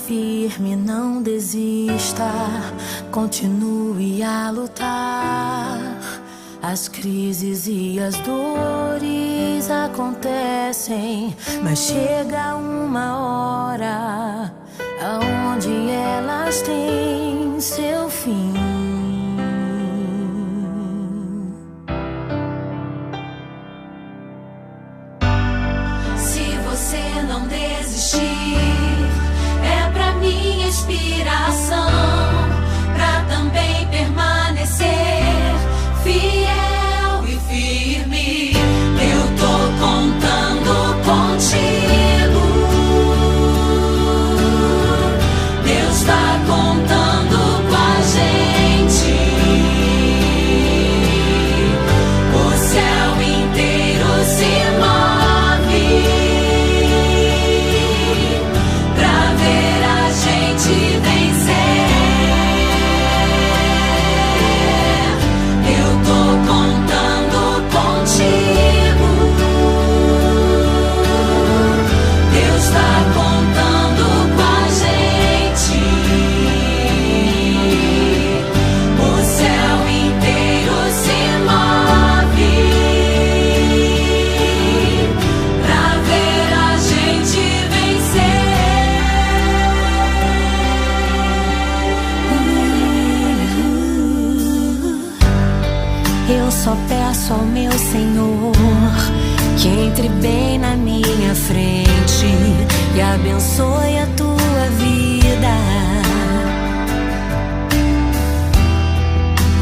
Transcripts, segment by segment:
firme, não desista, continue a lutar. As crises e as dores acontecem, mas chega uma hora aonde elas têm seu fim. Se você não desistir, é pra minha inspiração, pra também permanecer fiel e firme. Eu tô contando contigo, Deus tá contando com a gente. O céu inteiro se move pra ver a gente vencer. Eu tô contando contigo, Deus tá contando com a gente. O céu inteiro se move pra ver a gente vencer. Eu só peço ao meu Senhor que entre bem na minha frente e abençoe a tua vida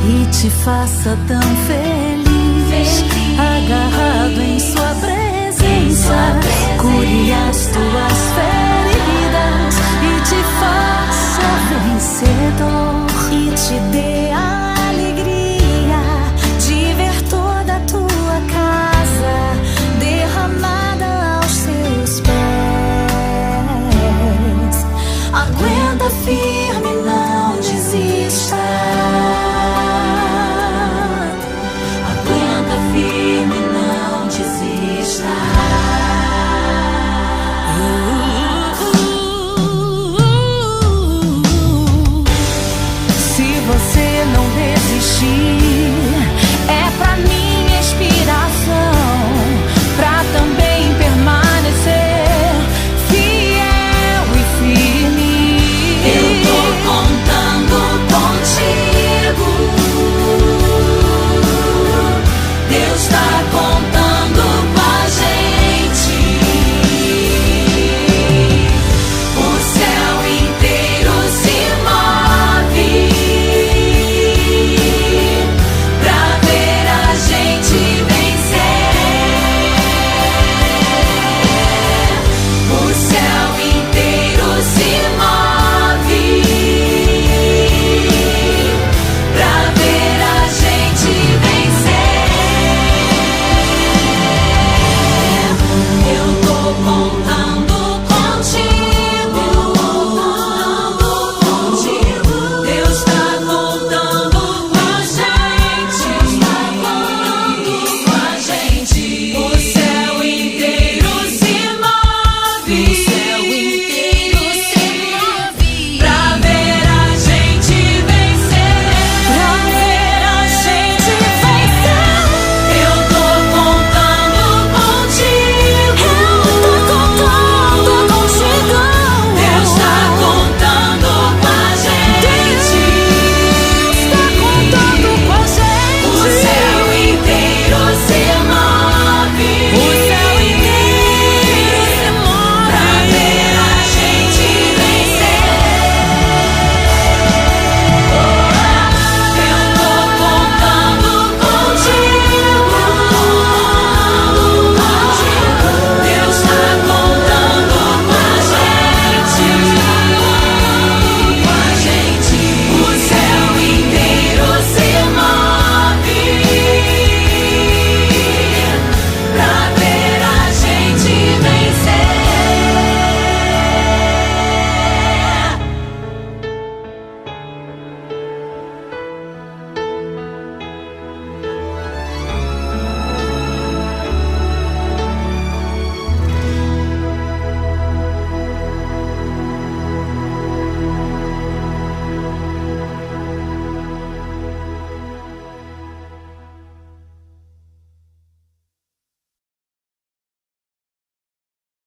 e te faça tão feliz, agarrado em sua presença, cure as tuas feridas e te faça vencedor e te dê a